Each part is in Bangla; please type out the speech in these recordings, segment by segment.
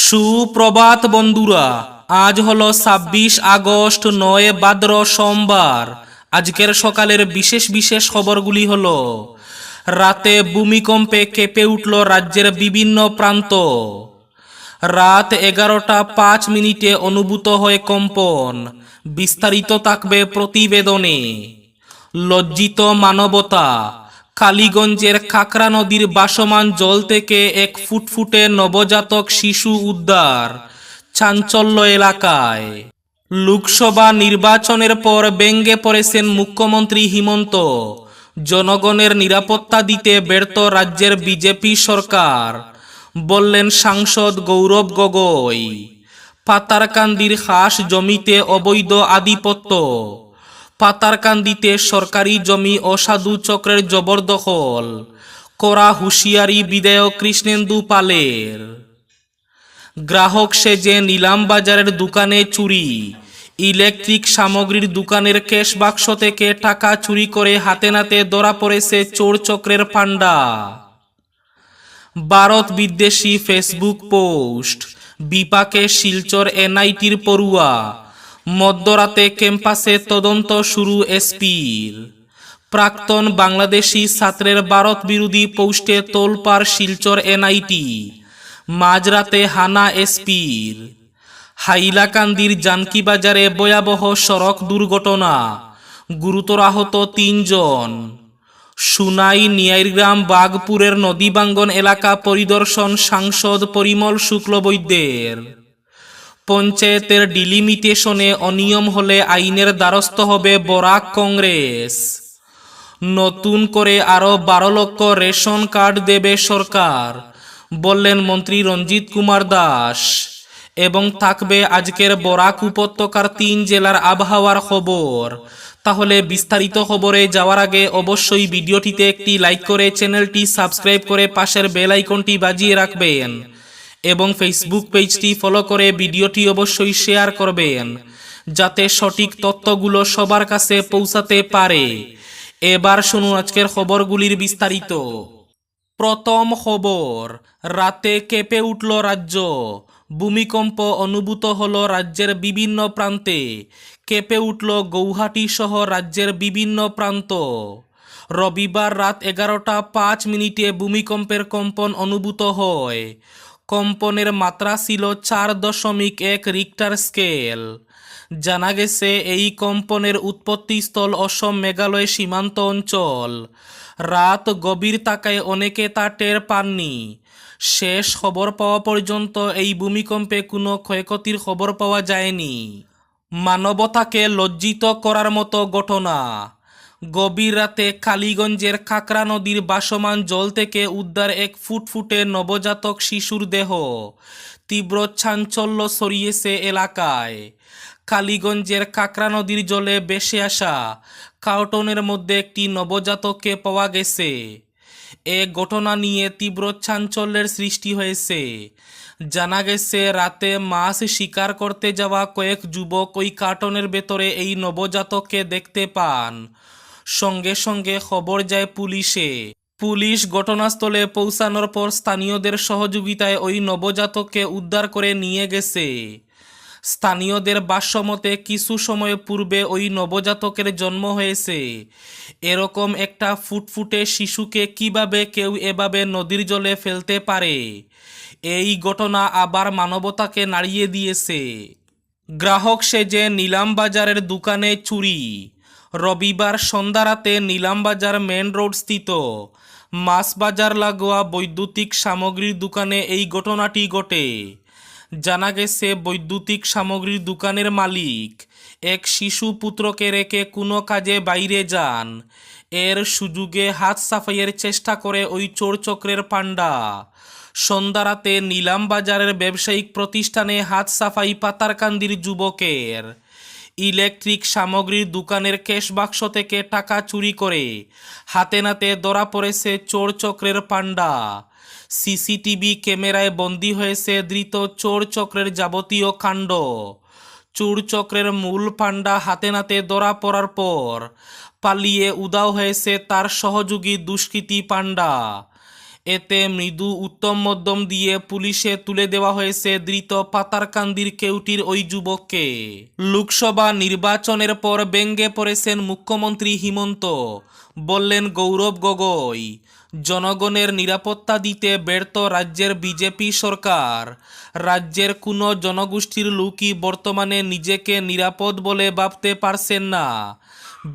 সুপ্রভাত বন্ধুরা, আজ হলো ২৬ আগস্ট, ৯ ভাদ্র সোমবার। আজকের সকালের বিশেষ বিশেষ খবরগুলি হলো: রাতে ভূমিকম্পে কেঁপে উঠল রাজ্যের বিভিন্ন প্রান্ত। রাত 11টা ৫ মিনিটে অনুভূত হয় কম্পন। বিস্তারিত থাকবে প্রতিবেদনে। লজ্জিত মানবতা, কালীগঞ্জের খাকরা নদীর ভাসমান জল থেকে এক ফুটফুটে নবজাতক শিশু উদ্ধার, চাঞ্চল্য এলাকায়। লোকসভা নির্বাচনের পর ব্যঙ্গে পড়েছেন মুখ্যমন্ত্রী হিমন্ত। জনগণের নিরাপত্তা দিতে ব্যর্থ রাজ্যের বিজেপি সরকার, বললেন সাংসদ গৌরব গগৈ। পাতারকান্দির খাস জমিতে অবৈধ আধিপত্য। পাতারকান্দিতে সরকারি জমি অসাধু চক্রের জবরদখল, কড়া হুঁশিয়ারি বিধায়ক কৃষ্ণেন্দু পালের। গ্রাহক সেজে নিলাম বাজারের দোকানে চুরি। ইলেকট্রিক সামগ্রীর দোকানের ক্যাশ বাক্স থেকে টাকা চুরি করে হাতে নাতে ধরা পড়েছে চোর চক্রের পান্ডা। ভারত বিদ্বেষী ফেসবুক পোস্ট, বিপাকে শিলচর এনআইটির পড়ুয়া। মধ্যরাতে ক্যাম্পাসে তদন্ত শুরু এসপির। প্রাক্তন বাংলাদেশি ছাত্রের ভারত বিরোধী পোস্টে তোলপাড় শিলচর এনআইটি। মাঝরাতে হানা এসপির। হাইলাকান্দির জানকিবাজারে ভয়াবহ সড়ক দুর্ঘটনা, গুরুতর আহত ৩ জন। সুনাই নিয়াইগ্রাম বাগপুরের নদীবাঙ্গন এলাকা পরিদর্শন সাংসদ পরিমল শুক্লবৈদ্যের। পঞ্চায়েতের ডিলিমিটেশনে অনিয়ম হলে আইনের দ্বারস্থ হবে বরাক কংগ্রেস। নতুন করে আরও ১২ লক্ষ রেশন কার্ড দেবে সরকার, বললেন মন্ত্রী রঞ্জিত কুমার দাস। এবং থাকবে আজকের বরাক উপত্যকার ৩ জেলার আবহাওয়ার খবর। তাহলে বিস্তারিত খবরে যাওয়ার আগে অবশ্যই ভিডিওটিতে একটি লাইক করে চ্যানেলটি সাবস্ক্রাইব করে পাশের বেল আইকনটি বাজিয়ে রাখবেন এবং ফেসবুক পেজটি ফলো করে ভিডিওটি অবশ্যই শেয়ার করবেন, যাতে সঠিক তথ্যগুলো সবার কাছে পৌঁছাতে পারে। এবার শুনুন আজকের খবরগুলির বিস্তারিত। প্রথম খবর, রাতে কেঁপে উঠল রাজ্য। ভূমিকম্প অনুভূত হলো রাজ্যের বিভিন্ন প্রান্তে। কেঁপে উঠল গৌহাটি সহ রাজ্যের বিভিন্ন প্রান্ত। রবিবার রাত 11টা ৫ মিনিটে ভূমিকম্পের কম্পন অনুভূত হয়। কম্পনের মাত্রা ছিল ৪.১ রিক্টার স্কেল। জানা গেছে এই কম্পনের উৎপত্তিস্থল অসম মেঘালয় সীমান্ত অঞ্চল। রাত গভীর থাকায় অনেকে তা টের পাননি। শেষ খবর পাওয়া পর্যন্ত এই ভূমিকম্পে কোনো ক্ষয়ক্ষতির খবর পাওয়া যায়নি। মানবতাকে লজ্জিত করার মতো ঘটনা। গভীর রাতে কালীগঞ্জের খাকরা নদীর ভাসমান জল থেকে উদ্ধার এক ফুটফুটে নবজাতক শিশুর দেহ। তীব্র চাঞ্চল্য ছড়িয়েছে এলাকায়। কালীগঞ্জের খাকরা নদীর জলে ভেসে আসা কার্টনের মধ্যে একটি নবজাতককে পাওয়া গেছে। এ ঘটনা নিয়ে তীব্র চাঞ্চল্যের সৃষ্টি হয়েছে। জানা গেছে রাতে মাছ শিকার করতে যাওয়া কয়েক যুবক ওই কার্টনের ভেতরে এই নবজাতককে দেখতে পান। সঙ্গে সঙ্গে খবর যায় পুলিশে। পুলিশ ঘটনাস্থলে পৌঁছানোর পর স্থানীয়দের সহযোগিতায় ওই নবজাতককে উদ্ধার করে নিয়ে গেছে। স্থানীয়দের ভাষ্যমতে কিছু সময় পূর্বে ওই নবজাতকের জন্ম হয়েছে। এরকম একটা ফুটফুটে শিশুকে কিভাবে কেউ এভাবে নদীর জলে ফেলতে পারে? এই ঘটনা আবার মানবতাকে নাড়িয়ে দিয়েছে। গ্রাহক সেজে নিলাম বাজারের দোকানে চুরি। রবিবার সন্ধ্যা রাতে নিলামবাজার মেন রোড স্থিত মাছ বাজার লাগোয়া বৈদ্যুতিক সামগ্রীর দোকানে এই ঘটনাটি ঘটে। জানা গেছে বৈদ্যুতিক সামগ্রীর দোকানের মালিক এক শিশু পুত্রকে রেখে কোনো কাজে বাইরে যান। এর সুযোগে হাত সাফাইয়ের চেষ্টা করে ওই চোর চক্রের পান্ডা। সন্ধ্যা রাতে নিলাম বাজারের ব্যবসায়িক প্রতিষ্ঠানে হাত সাফাই পাতারকান্দির যুবকের। ইলেকট্রিক সামগ্রীর দোকানের ক্যাশ বাক্স থেকে টাকা চুরি করে হাতে নাতে ধরা পড়েছে চোর চক্রের পান্ডা। সিসিটিভি ক্যামেরায় বন্দী হয়েছে ধৃত চোর চক্রের যাবতীয় কাণ্ড। চোর চক্রের মূল পান্ডা হাতে নাতে ধরা পড়ার পর পালিয়ে উধাও হয়েছে তার সহযোগী দুষ্কৃতী পান্ডা। এতে মৃদু উত্তম মধ্যম দিয়ে পুলিশে তুলে দেওয়া হয়েছে ধৃত পাতারকান্দির কেউটির ওই যুবককে। লোকসভা নির্বাচনের পর ব্যঙ্গে পড়েছেন মুখ্যমন্ত্রী হিমন্ত। বললেন গৌরব গগৈ, জনগণের নিরাপত্তা দিতে ব্যর্থ রাজ্যের বিজেপি সরকার। রাজ্যের কোনো জনগোষ্ঠীর লোকই বর্তমানে নিজেকে নিরাপদ বলে ভাবতে পারছেন না।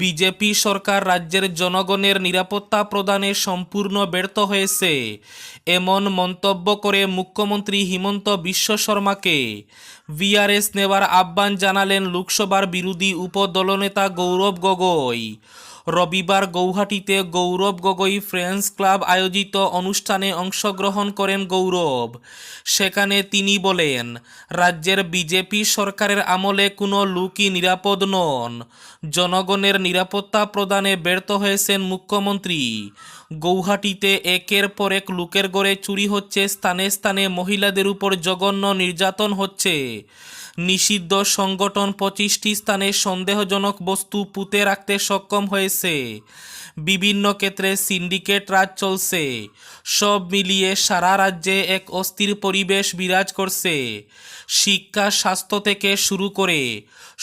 বিজেপি সরকার রাজ্যের জনগণের নিরাপত্তা প্রদানে সম্পূর্ণ ব্যর্থ হয়েছে, এমন মন্তব্য করে মুখ্যমন্ত্রী হিমন্ত বিশ্ব শর্মাকে ভিআরএস নেওয়ার আহ্বান জানালেন লোকসভার বিরোধী উপদলনেতা গৌরব গগৈ। রবিবার গৌহাটিতে গৌরব গগৈ ফ্রেন্ডস ক্লাব আয়োজিত অনুষ্ঠানে অংশগ্রহণ করেন গৌরব। সেখানে তিনি বলেন, রাজ্যের বিজেপি সরকারের আমলে কোনো লোকই নিরাপদ নন। জনগণের নিরাপত্তা প্রদানে ব্যর্থ হয়েছেন মুখ্যমন্ত্রী। গৌহাটিতে একের পর এক লোকের ঘরে চুরি হচ্ছে, স্থানে স্থানে মহিলাদের উপর জঘন্য নির্যাতন হচ্ছে। নিষিদ্ধ সংগঠন 25টি স্থানে সন্দেহজনক বস্তু পুঁতে রাখতে সক্ষম হয়েছে। বিভিন্ন ক্ষেত্রে সিন্ডিকেট রাজ চলছে। সব মিলিয়ে সারা রাজ্যে এক অস্থির পরিবেশ বিরাজ করছে। শিক্ষা, স্বাস্থ্য থেকে শুরু করে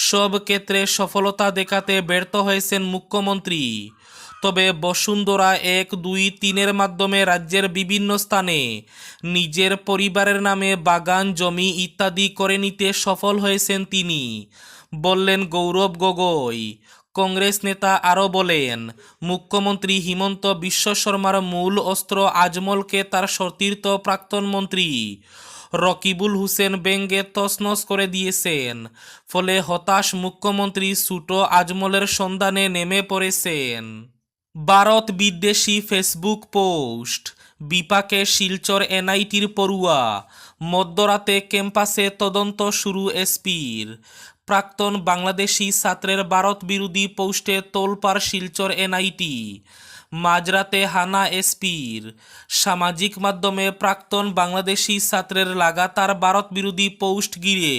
সব ক্ষেত্রে সফলতা দেখাতে ব্যর্থ হয়েছেন মুখ্যমন্ত্রী। তবে বসুন্ধরা 1, 2, 3-এর মাধ্যমে রাজ্যের বিভিন্ন স্থানে নিজের পরিবারের নামে বাগান, জমি ইত্যাদি করে নিতে সফল হয়েছেন তিনি, বললেন গৌরব গগৈ। কংগ্রেস নেতা আরও বলেন, মুখ্যমন্ত্রী হিমন্ত বিশ্ব শর্মার মূল অস্ত্র আজমলকে তার সতীর্থ প্রাক্তন মন্ত্রী রকিবুল হোসেন ব্যঙ্গে তছনছ করে দিয়েছেন। ফলে হতাশ মুখ্যমন্ত্রী ছুটো আজমলের সন্ধানে নেমে পড়েছেন। ভারত বিদ্বেষী ফেসবুক পোস্ট, বিপাকে শিলচর এনআইটির পড়ুয়া, মধ্যরাতে ক্যাম্পাসে তদন্ত শুরু এসপির। প্রাক্তন বাংলাদেশি ছাত্রের ভারত বিরোধী পোস্টে তোলপাড় শিলচর এনআইটি। মাঝরাতে হানা এসপির। সামাজিক মাধ্যমে প্রাক্তন বাংলাদেশি ছাত্রের লাগাতার ভারত বিরোধী পোস্ট ঘিরে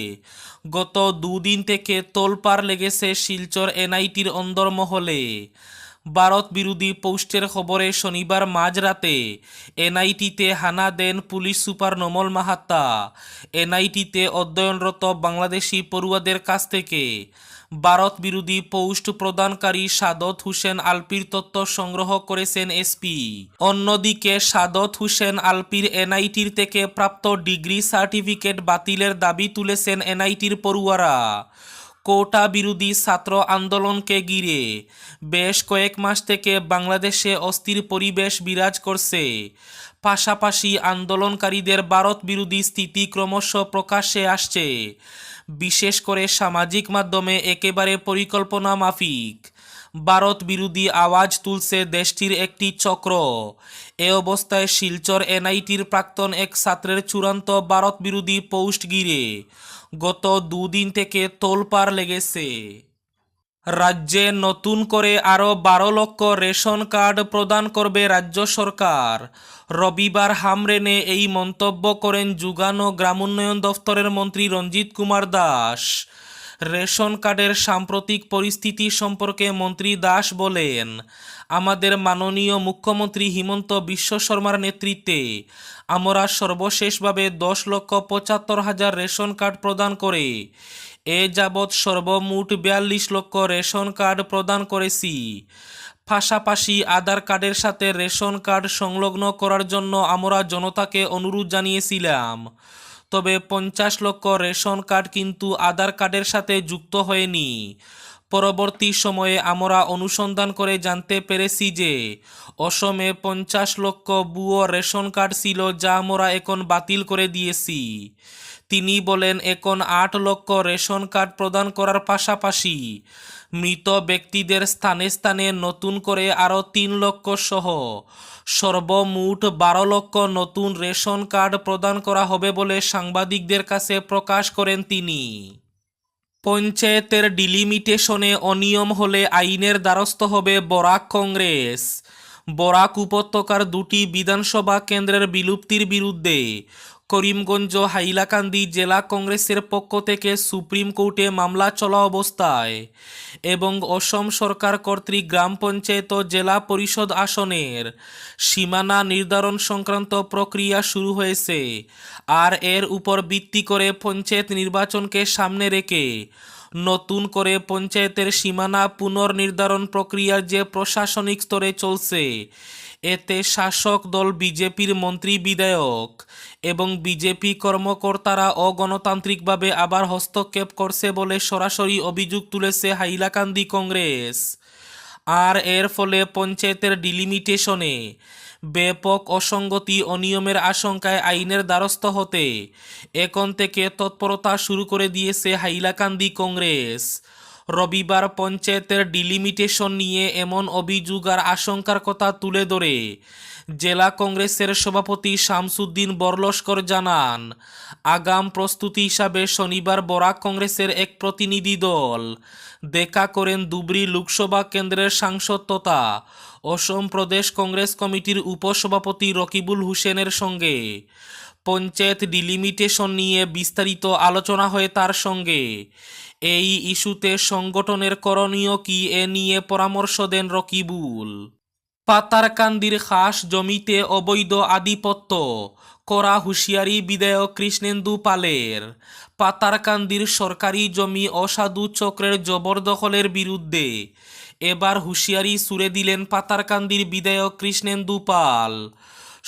গত দুদিন থেকে তোলপাড় লেগেছে শিলচর এনআইটির অন্দরমহলে। ভারত বিরোধী পোস্টের খবরে শনিবার মাঝরাতে এনআইটিতে হানা দেন পুলিশ সুপার নোমল মাহাত্তা। এনআইটিতে অধ্যয়নরত বাংলাদেশি পড়ুয়াদের কাছ থেকে ভারত বিরোধী পোস্ট প্রদানকারী সাদত হোসেন আলপির তথ্য সংগ্রহ করেছেন এসপি। অন্যদিকে সাদত হোসেন আলপির এনআইটির থেকে প্রাপ্ত ডিগ্রি সার্টিফিকেট বাতিলের দাবি তুলেছেন এনআইটির পড়ুয়ারা। কোটা বিরোধী ছাত্র আন্দোলনকে ঘিরে বেশ কয়েক মাস থেকে বাংলাদেশে অস্থির পরিবেশ বিরাজ করছে। পাশাপাশি আন্দোলনকারীদের ভারত বিরোধী স্থিতি ক্রমশ প্রকাশ্যে আসছে, বিশেষ করে সামাজিক মাধ্যমে একেবারে পরিকল্পনা মাফিক ভারত বিরোধী আওয়াজ তুলছে দেশটির একটি চক্র। এ অবস্থায় শিলচর এনআইটির প্রাক্তন এক ছাত্রের চূড়ান্ত ভারত বিরোধী পোস্ট ঘিরে গত দুদিন থেকে তোলপাড় লেগেছে। রাজ্যে নতুন করে আরও 12 লক্ষ রেশন কার্ড প্রদান করবে রাজ্য সরকার। রবিবার হামরেনে এই মন্তব্য করেন যোগান ও গ্রামোন্নয়ন দফতরের মন্ত্রী রঞ্জিত কুমার দাস। রেশন কার্ডের সাম্প্রতিক পরিস্থিতি সম্পর্কে মন্ত্রী দাস বলেন, আমাদের মাননীয় মুখ্যমন্ত্রী হিমন্ত বিশ্ব শর্মার নেতৃত্বে আমরা সর্বশেষভাবে 10,75,000 রেশন কার্ড প্রদান করে এ যাবৎ সর্বমোট 42 লক্ষ রেশন কার্ড প্রদান করেছি। পাশাপাশি আধার কার্ডের সাথে রেশন কার্ড সংলগ্ন করার জন্য আমরা জনতাকে অনুরোধ জানিয়েছিলাম। তবে 50 লক্ষ রেশন কার্ড কিন্তু আধার কার্ডের সাথে যুক্ত হয়নি। পরবর্তী সময়ে আমরা অনুসন্ধান করে জানতে পেরেছি যে অসমে 50 লক্ষ ভুয়ো রেশন কার্ড ছিল, যা আমরা এখন বাতিল করে দিয়েছি। তিনি বলেন, এখন 8 লক্ষ রেশন কার্ড প্রদান করার পাশাপাশি মৃত ব্যক্তিদের স্থানে স্থানে নতুন করে আরও 3 লক্ষ সহ সর্বমোট 12 লক্ষ নতুন রেশন কার্ড প্রদান করা হবে বলে সাংবাদিকদের কাছে প্রকাশ করেন তিনি। পঞ্চায়েতের ডিলিমিটেশনে অনিয়ম হলে আইনের দ্বারস্থ হবে বরাক কংগ্রেস। বরাক উপত্যকার 2টি বিধানসভা কেন্দ্রের বিলুপ্তির বিরুদ্ধে করিমগঞ্জ হাইলাকান্দি জেলা কংগ্রেসের পক্ষ থেকে সুপ্রিম কোর্টে মামলা চলা অবস্থায় এবং অসম সরকার কর্তৃক গ্রাম পঞ্চায়েত ও জেলা পরিষদ আসনের সীমানা নির্ধারণ সংক্রান্ত প্রক্রিয়া শুরু হয়েছে। আর এর উপর ভিত্তি করে পঞ্চায়েত নির্বাচনকে সামনে রেখে নতুন করে পঞ্চায়েতের সীমানা পুনর্নির্ধারণ প্রক্রিয়া যে প্রশাসনিক স্তরে চলছে, এতে শাসক দল বিজেপির মন্ত্রী বিধায়ক এবং বিজেপি কর্মকর্তারা অগণতান্ত্রিকভাবে আবার হস্তক্ষেপ করছে বলে সরাসরি অভিযোগ তুলেছে হাইলাকান্দি কংগ্রেস। আর এর ফলে পঞ্চায়েতের ডিলিমিটেশনে ব্যাপক অসঙ্গতি অনিয়মের আশঙ্কায় আইনের দ্বারস্থ হতে এখন থেকে তৎপরতা শুরু করে দিয়েছে হাইলাকান্দি কংগ্রেস। রবিবার পঞ্চায়েতের ডিলিমিটেশন নিয়ে এমন অভিযোগ আর আশঙ্কার কথা তুলে ধরে জেলা কংগ্রেসের সভাপতি শামসুদ্দিন বরলস্কর জানান, আগাম প্রস্তুতি হিসাবে শনিবার বরাক কংগ্রেসের এক প্রতিনিধি দল দেখা করেন ধুবড়ী লোকসভা কেন্দ্রের সাংসদ তথা অসম প্রদেশ কংগ্রেস কমিটির উপসভাপতি রকিবুল হোসেনের সঙ্গে। পঞ্চায়েত ডিলিমিটেশন নিয়ে বিস্তারিত আলোচনা হয় তার সঙ্গে। এই ইস্যুতে সংগঠনের করণীয় কি, এ নিয়ে পরামর্শ দেন রকিবুল। পাতারকান্দির খাস জমিতে অবৈধ আধিপত্য করা হুঁশিয়ারি বিধায়ক কৃষ্ণেন্দু পালের। পাতারকান্দির সরকারি জমি অসাধু চক্রের জবরদখলের বিরুদ্ধে এবার হুঁশিয়ারি ছুড়ে দিলেন পাতারকান্দির বিধায়ক কৃষ্ণেন্দু পাল।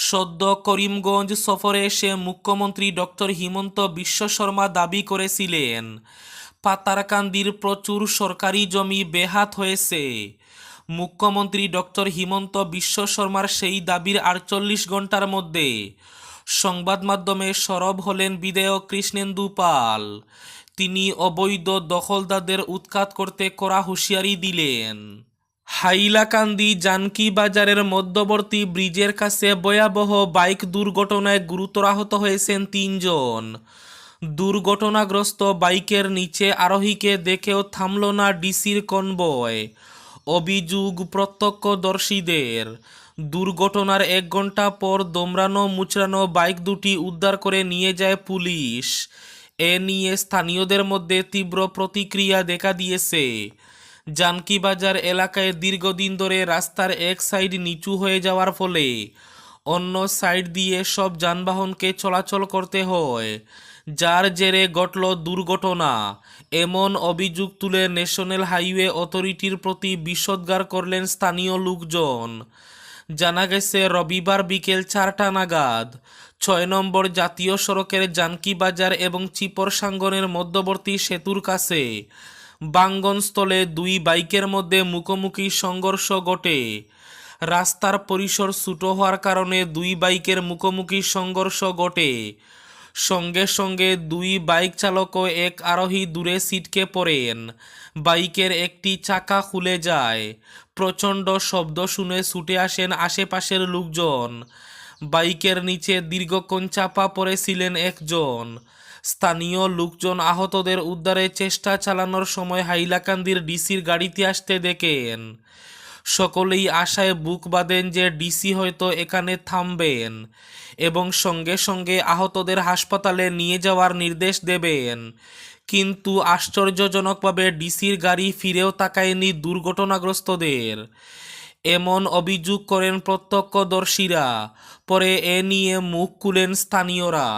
সদ্য করিমগঞ্জ সফরে এসে মুখ্যমন্ত্রী ডক্টর হিমন্ত বিশ্ব শর্মা দাবি করেছিলেন পাতারকান্দির প্রচুর সরকারি জমি বেহাত হয়েছে। মুখ্যমন্ত্রী ডক্টর হিমন্ত বিশ্ব শর্মার সেই দাবির 48 ঘন্টার মধ্যে সংবাদ মাধ্যমে সরব হলেন বিধায়ক কৃষ্ণেন্দু পাল। তিনি অবৈধ দখলদারদের উৎখাত করতে কড়া হুঁশিয়ারি দিলেন। হাইলাকান্দি জানকি বাজারের মধ্যবর্তী ব্রিজের কাছে ভয়াবহ বাইক দুর্ঘটনায় গুরুতর আহত হয়েছেন 3 জন। দুর্ঘটনাগ্রস্ত বাইকের নিচে আরোহীকে দেখেও থামল না ডিসির কনভয়। অভিযোগ প্রত্যক্ষদর্শীদের। দুর্ঘটনার 1 ঘন্টা পর দমড়ানো মুচড়ানো বাইক দুটি উদ্ধার করে নিয়ে যায় পুলিশ। এ নিয়ে স্থানীয়দের মধ্যে তীব্র প্রতিক্রিয়া দেখা দিয়েছে। জানকিবাজার এলাকায় দীর্ঘদিন ধরে রাস্তার এক সাইড নিচু হয়ে যাওয়ার ফলে অন্য সাইড দিয়ে সব যানবাহনকে চলাচল করতে হয়, যার জেরে ঘটল দুর্ঘটনা। এমন অভিযোগ তুলে ন্যাশনাল হাইওয়ে অথরিটির প্রতি বিষোদ্গার করলেন স্থানীয় লোকজন। জানা গেছে রবিবার বিকেল 4টা নাগাদ 6 নম্বর জাতীয় সড়কের জানকিবাজার এবং চিপরসাঙ্গনের মধ্যবর্তী সেতুর কাছে বাঙ্গনস্থলে 2 বাইকের মধ্যে মুখোমুখি সংঘর্ষ ঘটে। রাস্তার পরিসর ছোট হওয়ার কারণে 2 বাইকের মুখোমুখি সংঘর্ষ ঘটে। সঙ্গে সঙ্গে 2 বাইক চালক ও এক আরোহী দূরে ছিটকে পড়েন। বাইকের একটি চাকা খুলে যায়। প্রচণ্ড শব্দ শুনে ছুটে আসেন আশেপাশের লোকজন। বাইকের নিচে দীর্ঘক্ষণ চাপা পড়েছিলেন একজন। স্থানীয় লোকজন আহতদের উদ্ধারের চেষ্টা চালানোর সময় হাইলাকান্দির ডিসির গাড়িতে আসতে দেখেন। সকলেই আশায় বুক বাঁধেন যে ডিসি হয়তো এখানে থামবেন এবং সঙ্গে সঙ্গে আহতদের হাসপাতালে নিয়ে যাওয়ার নির্দেশ দেবেন। কিন্তু আশ্চর্যজনকভাবে ডিসির গাড়ি ফিরেও তাকায়নি দুর্ঘটনাগ্রস্তদের। এমন অভিযোগ করেন প্রত্যক্ষদর্শীরা। পরে এ নিয়ে মুখ খুলেন স্থানীয়রা।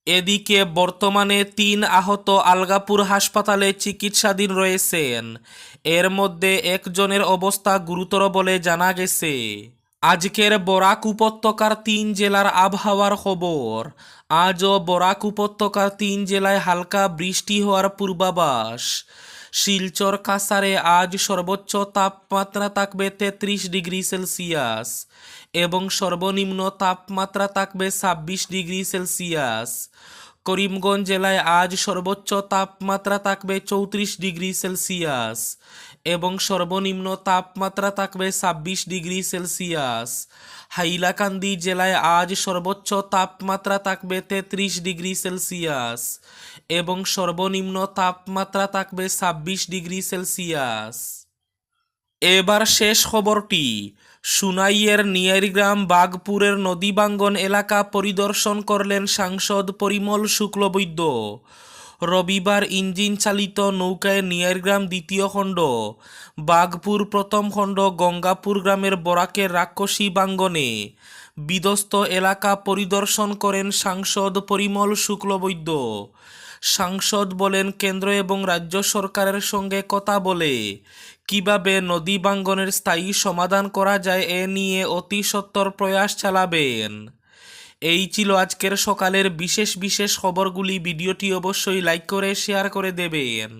এদিকে বর্তমানে 3 আহত আলগাপুর হাসপাতালে চিকিৎসাধীন রয়েছেন। এর মধ্যে একজনের অবস্থা গুরুতর বলে জানা গেছে। আজকের বরাক উপত্যকার 3 জেলার আবহাওয়ার খবর। আজও বরাক উপত্যকার 3 জেলায় হালকা বৃষ্টি হওয়ার পূর্বাভাস। শিলচর কাছাড়ে আজ সর্বোচ্চ তাপমাত্রা থাকবে 33 ডিগ্রি সেলসিয়াস এবং সর্বনিম্ন তাপমাত্রা থাকবে 26 ডিগ্রি সেলসিয়াস। করিমগঞ্জ জেলায় আজ সর্বোচ্চ তাপমাত্রা থাকবে 34 ডিগ্রি সেলসিয়াস এবং সর্বনিম্ন তাপমাত্রা থাকবে 26 ডিগ্রি সেলসিয়াস। হাইলাকান্দি জেলায় আজ সর্বোচ্চ তাপমাত্রা থাকবে 33 ডিগ্রি সেলসিয়াস এবং সর্বনিম্ন তাপমাত্রা থাকবে 26 ডিগ্রি সেলসিয়াস। এবার শেষ খবরটি। সুনাইয়ের নিয়ারিগ্রাম বাগপুরের নদীবাঙ্গন এলাকা পরিদর্শন করলেন সাংসদ পরিমল শুক্লবৈদ্য। রবিবার ইঞ্জিন চালিত নৌকায় নিয়ারিগ্রাম দ্বিতীয় খণ্ড, বাগপুর প্রথম খণ্ড, গঙ্গাপুর গ্রামের বরাকের রাক্ষসী বাঙ্গনে বিধ্বস্ত এলাকা পরিদর্শন করেন সাংসদ পরিমল শুক্লবৈদ্য। সাংসদ বলেন, কেন্দ্র এবং রাজ্য সরকারের সঙ্গে কথা বলে কিভাবে নদী বাঙ্গনের স্থায়ী সমাধান করা যায় এ নিয়ে অতি সত্বর প্রয়াস চালাবেন। এই ছিল আজকের সকালের বিশেষ খবরগুলি। ভিডিওটি অবশ্যই লাইক করে শেয়ার করে দেবেন।